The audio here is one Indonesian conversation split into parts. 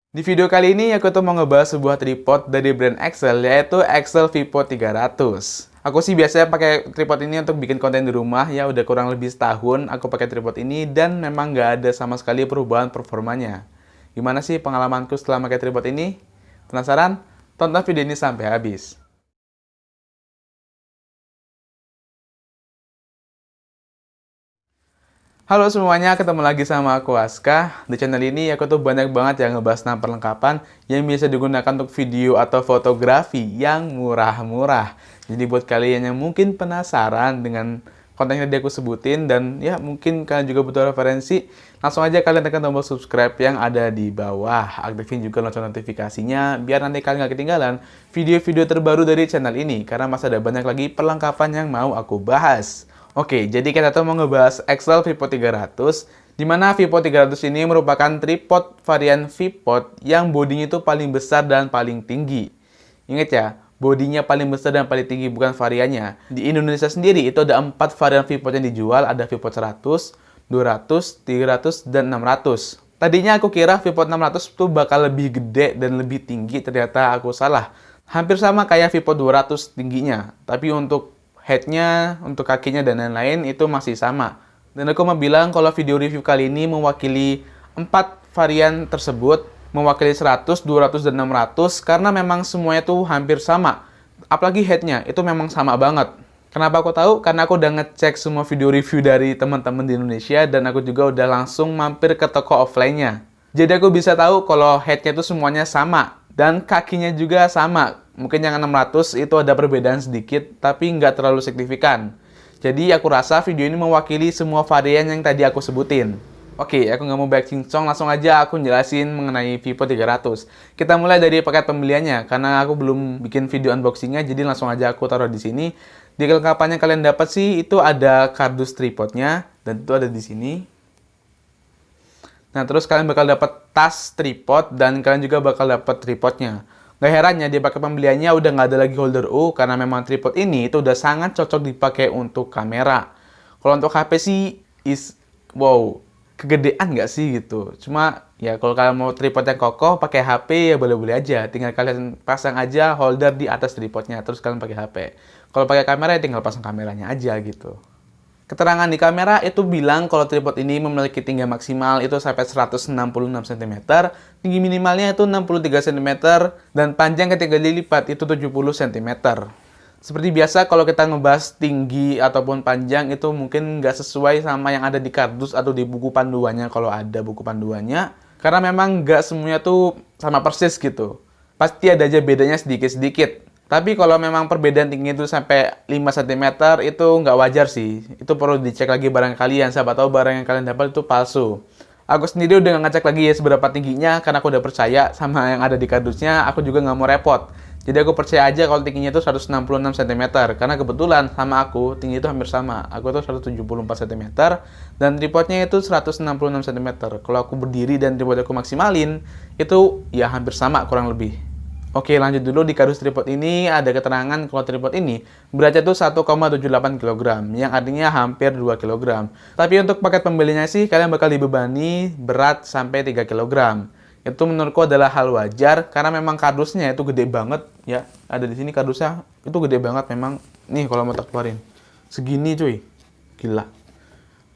Di video kali ini aku tuh mau ngebahas sebuah tripod dari brand Excel, yaitu Excel Vipod 300. Aku sih biasanya pakai tripod ini untuk bikin konten di rumah, ya udah kurang lebih setahun aku pakai tripod ini dan memang nggak ada sama sekali perubahan performanya. Gimana sih pengalamanku setelah pakai tripod ini? Penasaran? Tonton video ini sampai habis. Halo semuanya, ketemu lagi sama aku Aska. Di channel ini aku tuh banyak banget yang ngebahas tentang perlengkapan yang bisa digunakan untuk video atau fotografi yang murah-murah. Jadi buat kalian yang mungkin penasaran dengan konten yang tadi aku sebutin dan ya mungkin kalian juga butuh referensi, langsung aja kalian tekan tombol subscribe yang ada di bawah. Aktifin juga lonceng notifikasinya biar nanti kalian nggak ketinggalan video-video terbaru dari channel ini karena masih ada banyak lagi perlengkapan yang mau aku bahas. Oke, jadi kita tuh mau ngebahas Excel Vipod 300, di mana Vipod 300 ini merupakan tripod varian Vipod yang bodinya itu paling besar dan paling tinggi. Ingat ya, bodinya paling besar dan paling tinggi, bukan variannya. Di Indonesia sendiri itu ada 4 varian Vipod yang dijual, ada Vipod 100, 200, 300, dan 600. Tadinya aku kira Vipod 600 tuh bakal lebih gede dan lebih tinggi, ternyata aku salah. Hampir sama kayak Vipod 200 tingginya, tapi untuk headnya, untuk kakinya, dan lain-lain itu masih sama. Dan aku mau bilang kalau video review kali ini mewakili 4 varian tersebut, mewakili 100, 200, dan 600, karena memang semuanya tuh hampir sama. Apalagi headnya, itu memang sama banget. Kenapa aku tahu? Karena aku udah ngecek semua video review dari teman-teman di Indonesia, dan aku juga udah langsung mampir ke toko offline-nya. Jadi aku bisa tahu kalau headnya itu semuanya sama, dan kakinya juga sama. Mungkin yang 600 itu ada perbedaan sedikit, tapi nggak terlalu signifikan. Jadi aku rasa video ini mewakili semua varian yang tadi aku sebutin. Oke, aku nggak mau banyak cincong, langsung aja aku jelasin mengenai Vipod 300. Kita mulai dari paket pembeliannya, karena aku belum bikin video unboxingnya, jadi langsung aja aku taruh di sini. Di kelengkapan yang kalian dapat sih, itu ada kardus tripodnya, dan itu ada di sini. Nah, terus kalian bakal dapat tas tripod, dan kalian juga bakal dapat tripodnya. Gak herannya di paket pembeliannya udah nggak ada lagi holder U karena memang tripod ini itu udah sangat cocok dipakai untuk kamera. Kalau untuk HP sih wow, kegedean nggak sih gitu. Cuma ya kalau kalian mau tripod yang kokoh pakai HP ya boleh-boleh aja. Tinggal kalian pasang aja holder di atas tripodnya terus kalian pakai HP. Kalau pakai kamera ya tinggal pasang kameranya aja gitu. Keterangan di kamera itu bilang kalau tripod ini memiliki tinggi maksimal itu sampai 166 cm, tinggi minimalnya itu 63 cm, dan panjang ketika dilipat itu 70 cm. Seperti biasa kalau kita ngebahas tinggi ataupun panjang itu mungkin nggak sesuai sama yang ada di kardus atau di buku panduannya kalau ada buku panduannya, karena memang nggak semuanya tuh sama persis gitu. Pasti ada aja bedanya sedikit-sedikit. Tapi kalau memang perbedaan tinggi itu sampai 5 cm itu nggak wajar sih. Itu perlu dicek lagi barang kalian. Siapa tahu barang yang kalian dapat itu palsu. Aku sendiri udah nggak ngecek lagi ya seberapa tingginya karena aku udah percaya sama yang ada di kardusnya. Aku juga nggak mau repot. Jadi aku percaya aja kalau tingginya itu 166 cm. Karena kebetulan sama aku tinggi itu hampir sama. Aku tuh 174 cm dan tripodnya itu 166 cm. Kalau aku berdiri dan tripod aku maksimalin itu ya hampir sama kurang lebih. Oke, lanjut dulu. Di kardus tripod ini ada keterangan kalau tripod ini beratnya itu 1,78 kg, yang artinya hampir 2 kg. Tapi untuk paket pembelinya sih, kalian bakal dibebani berat sampai 3 kg. Itu menurutku adalah hal wajar, karena memang kardusnya itu gede banget. Ya, ada di sini kardusnya, itu gede banget memang. Nih, kalau mau tak keluarin. Segini cuy. Gila.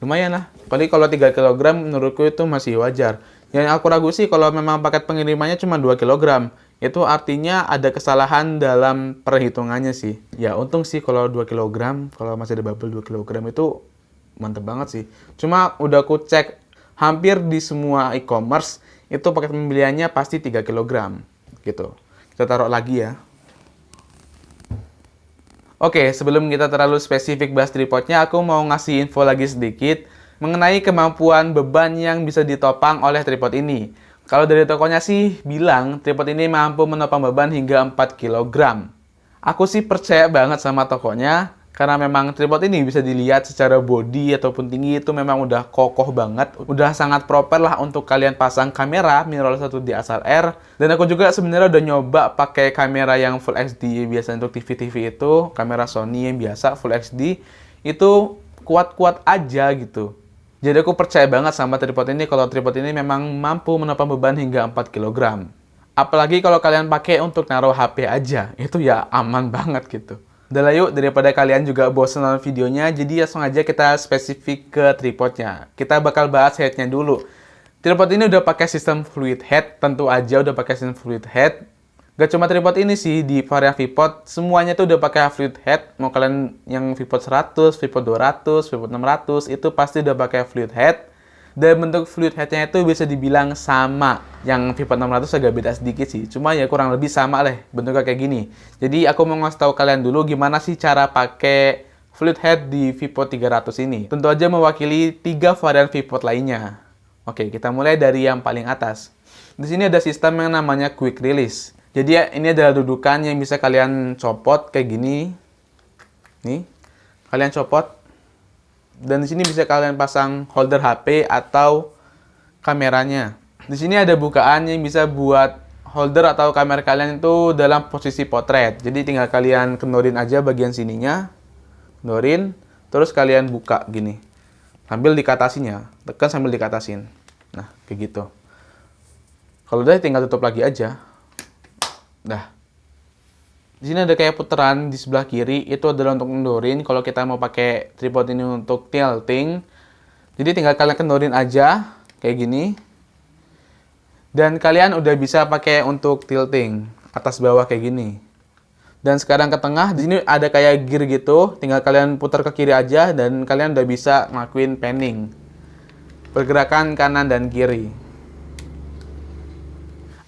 Lumayan lah. Paling kalau 3 kg menurutku itu masih wajar. Yang aku ragu sih kalau memang paket pengirimannya cuma 2 kg. Itu artinya ada kesalahan dalam perhitungannya sih. Ya untung sih kalau 2 kg, kalau masih ada bubble 2 kg itu mantep banget sih. Cuma udah aku cek hampir di semua e-commerce, itu paket pembeliannya pasti 3 kg. Gitu. Kita taruh lagi ya. Oke, sebelum kita terlalu spesifik bahas tripodnya, aku mau ngasih info lagi sedikit mengenai kemampuan beban yang bisa ditopang oleh tripod ini. Kalau dari tokonya sih bilang tripod ini mampu menopang beban hingga 4 kg. Aku sih percaya banget sama tokonya karena memang tripod ini bisa dilihat secara body ataupun tinggi itu memang udah kokoh banget. Udah sangat proper lah untuk kalian pasang kamera mirrorless 1 DSLR. Dan aku juga sebenarnya udah nyoba pakai kamera yang Full HD biasa untuk TV-TV itu, kamera Sony yang biasa Full HD itu kuat-kuat aja gitu. Jadi aku percaya banget sama tripod ini kalau tripod ini memang mampu menopang beban hingga 4 kg. Apalagi kalau kalian pakai untuk naruh HP aja, itu ya aman banget gitu. Udah lah yuk, daripada kalian juga bosan nonton videonya, jadi langsung aja kita spesifik ke tripodnya. Kita bakal bahas headnya dulu. Tripod ini udah pakai sistem fluid head, tentu aja udah pakai sistem fluid head. Gak cuma tripod ini sih, di varian Vipod, semuanya tuh udah pakai fluid head. Mau kalian yang Vipod 100, Vipod 200, Vipod 600, itu pasti udah pakai fluid head. Dan bentuk fluid headnya itu bisa dibilang sama. Yang Vipod 600 agak beda sedikit sih, cuma ya kurang lebih sama lah, bentuknya kayak gini. Jadi aku mau ngasih tahu kalian dulu gimana sih cara pakai fluid head di Vipod 300 ini. Tentu aja mewakili 3 varian Vipod lainnya. Oke, kita mulai dari yang paling atas. Di sini ada sistem yang namanya quick release. Jadi ya, ini adalah dudukan yang bisa kalian copot kayak gini. Nih, kalian copot. Dan di sini bisa kalian pasang holder HP atau kameranya. Di sini ada bukaan yang bisa buat holder atau kamera kalian itu dalam posisi potret. Jadi tinggal kalian kendorin aja bagian sininya. Kendorin, terus kalian buka gini. Sambil dikatasinya, tekan sambil dikatasin. Nah, kayak gitu. Kalau udah tinggal tutup lagi aja. Dah. Di sini ada kayak putaran di sebelah kiri, itu adalah untuk kendorin kalau kita mau pakai tripod ini untuk tilting. Jadi tinggal kalian kendorin aja kayak gini. Dan kalian udah bisa pakai untuk tilting atas bawah kayak gini. Dan sekarang ke tengah, di sini ada kayak gear gitu, tinggal kalian putar ke kiri aja dan kalian udah bisa ngelakuin panning. Pergerakan kanan dan kiri.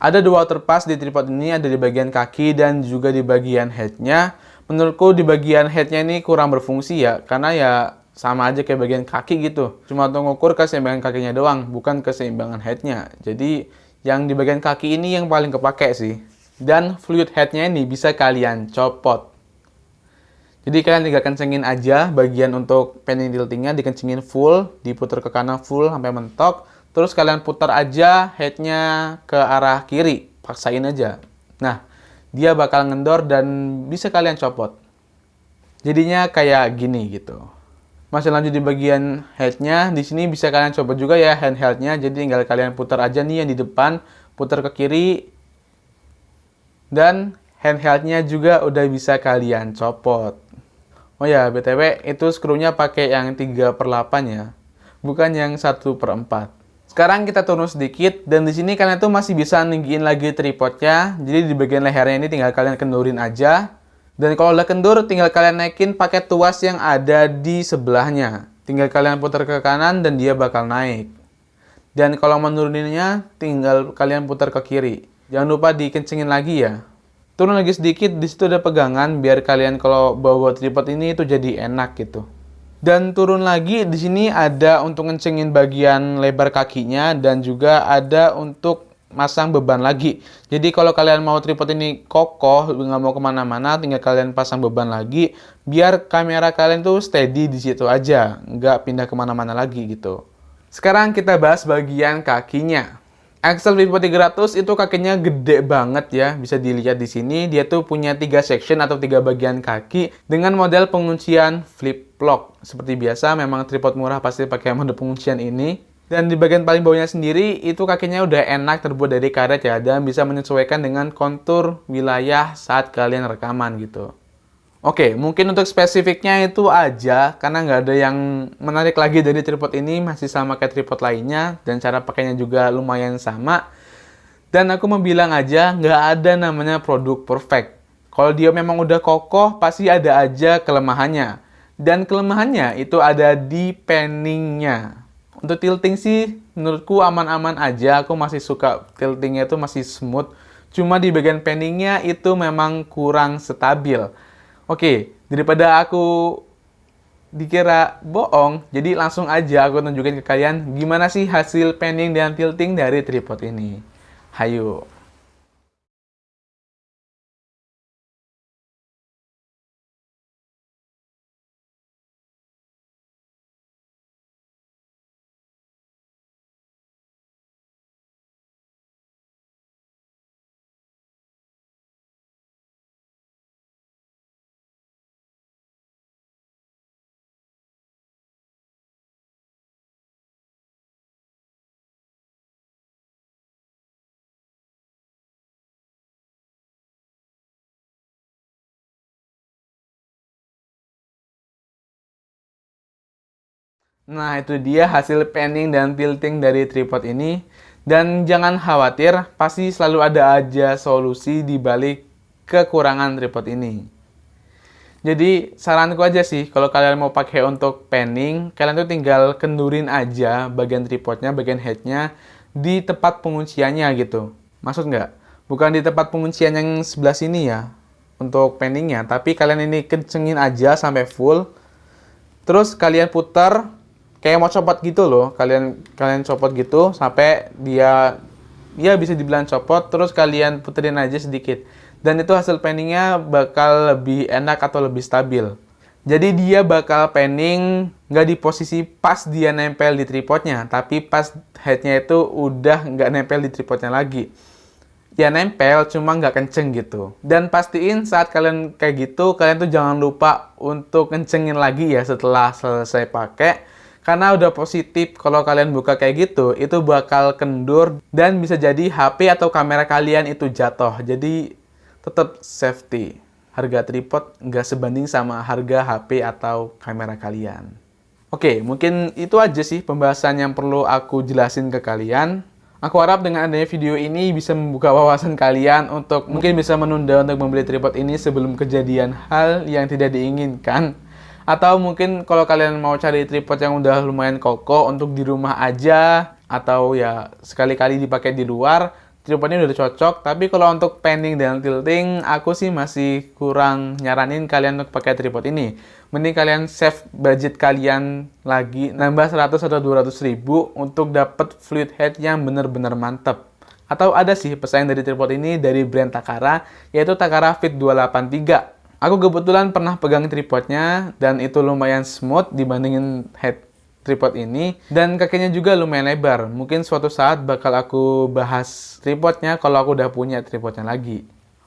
Ada dua outerpass di tripod ini, ada di bagian kaki dan juga di bagian headnya. Menurutku di bagian headnya ini kurang berfungsi ya, karena ya sama aja kayak bagian kaki gitu. Cuma untuk ngukur keseimbangan kakinya doang, bukan keseimbangan headnya. Jadi yang di bagian kaki ini yang paling kepake sih. Dan fluid headnya ini bisa kalian copot. Jadi kalian tinggal kencengin aja bagian untuk panning tiltingnya, dikencengin full, diputar ke kanan full sampai mentok. Terus kalian putar aja headnya ke arah kiri, paksain aja. Nah, dia bakal ngendor dan bisa kalian copot. Jadinya kayak gini gitu. Masih lanjut di bagian headnya, di sini bisa kalian copot juga ya handheldnya. Jadi tinggal kalian putar aja nih yang di depan, putar ke kiri. Dan handheldnya juga udah bisa kalian copot. Oh ya, BTW itu skrunya pakai yang 3/8 ya. Bukan yang 1/4. Sekarang kita turun sedikit dan di sini kalian tuh masih bisa ninggiin lagi tripodnya. Jadi di bagian lehernya ini tinggal kalian kendurin aja. Dan kalau udah kendur, tinggal kalian naikin pakai tuas yang ada di sebelahnya. Tinggal kalian putar ke kanan dan dia bakal naik. Dan kalau menuruninnya, tinggal kalian putar ke kiri. Jangan lupa dikencengin lagi ya. Turun lagi sedikit, di situ ada pegangan biar kalian kalau bawa tripod ini itu jadi enak gitu. Dan turun lagi, di sini ada untuk ngencengin bagian lebar kakinya dan juga ada untuk masang beban lagi. Jadi kalau kalian mau tripod ini kokoh, nggak mau kemana-mana, tinggal kalian pasang beban lagi, biar kamera kalian tuh steady di situ aja, nggak pindah kemana-mana lagi gitu. Sekarang kita bahas bagian kakinya. Axel Vipod 300 itu kakinya gede banget ya, bisa dilihat di sini. Dia tuh punya 3 section atau 3 bagian kaki dengan model penguncian flip lock. Seperti biasa, memang tripod murah pasti pakai mode penguncian ini. Dan di bagian paling bawahnya sendiri, itu kakinya udah enak terbuat dari karet ya, dan bisa menyesuaikan dengan kontur wilayah saat kalian rekaman gitu. Oke, mungkin untuk spesifiknya itu aja, karena nggak ada yang menarik lagi dari tripod ini, masih sama kayak tripod lainnya, dan cara pakainya juga lumayan sama. Dan aku mau bilang aja, nggak ada namanya produk perfect. Kalau dia memang udah kokoh, pasti ada aja kelemahannya. Dan kelemahannya itu ada di panningnya. Untuk tilting sih, menurutku aman-aman aja, aku masih suka tiltingnya itu masih smooth. Cuma di bagian panningnya itu memang kurang stabil. Oke, daripada aku dikira bohong, jadi langsung aja aku tunjukin ke kalian gimana sih hasil panning dan tilting dari tripod ini. Hayo. Nah, itu dia hasil panning dan tilting dari tripod ini. Dan jangan khawatir, pasti selalu ada aja solusi di balik kekurangan tripod ini. Jadi, saranku aja sih, kalau kalian mau pakai untuk panning, kalian tuh tinggal kendurin aja bagian tripodnya, bagian headnya, di tempat pengunciannya gitu. Maksud nggak? Bukan di tempat penguncian yang sebelah sini ya, untuk panningnya, tapi kalian ini kencengin aja sampai full. Terus kalian putar kayak mau copot gitu loh. Kalian copot gitu sampai dia ya bisa dibilang copot, terus kalian puterin aja sedikit. Dan itu hasil panningnya bakal lebih enak atau lebih stabil. Jadi dia bakal panning nggak di posisi pas dia nempel di tripodnya, tapi pas headnya itu udah nggak nempel di tripodnya lagi. Ya nempel, cuma nggak kenceng gitu. Dan pastiin saat kalian kayak gitu, kalian tuh jangan lupa untuk kencengin lagi ya setelah selesai pakai. Karena udah positif kalau kalian buka kayak gitu, itu bakal kendur dan bisa jadi HP atau kamera kalian itu jatuh. Jadi tetap safety. Harga tripod nggak sebanding sama harga HP atau kamera kalian. Oke, mungkin itu aja sih pembahasan yang perlu aku jelasin ke kalian. Aku harap dengan adanya video ini bisa membuka wawasan kalian untuk mungkin bisa menunda untuk membeli tripod ini sebelum kejadian hal yang tidak diinginkan. Atau mungkin kalau kalian mau cari tripod yang udah lumayan kokoh untuk di rumah aja, atau ya sekali-kali dipakai di luar, tripodnya udah cocok. Tapi kalau untuk panning dan tilting, aku sih masih kurang nyaranin kalian untuk pakai tripod ini. Mending kalian save budget kalian lagi, nambah 100 atau 200 ribu untuk dapat fluid head yang bener-bener mantep. Atau ada sih pesaing dari tripod ini dari brand Takara, yaitu Takara Fit 283. Aku kebetulan pernah pegang tripodnya dan itu lumayan smooth dibandingin head tripod ini, dan kakinya juga lumayan lebar. Mungkin suatu saat bakal aku bahas tripodnya kalau aku udah punya tripodnya lagi.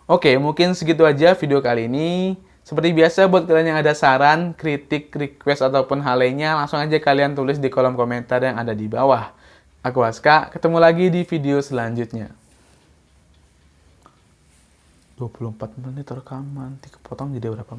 Oke, mungkin segitu aja video kali ini. Seperti biasa, buat kalian yang ada saran, kritik, request, ataupun hal lainnya, langsung aja kalian tulis di kolom komentar yang ada di bawah. Aku Aska, ketemu lagi di video selanjutnya. 24 menit rekaman, dikepotong jadi berapa?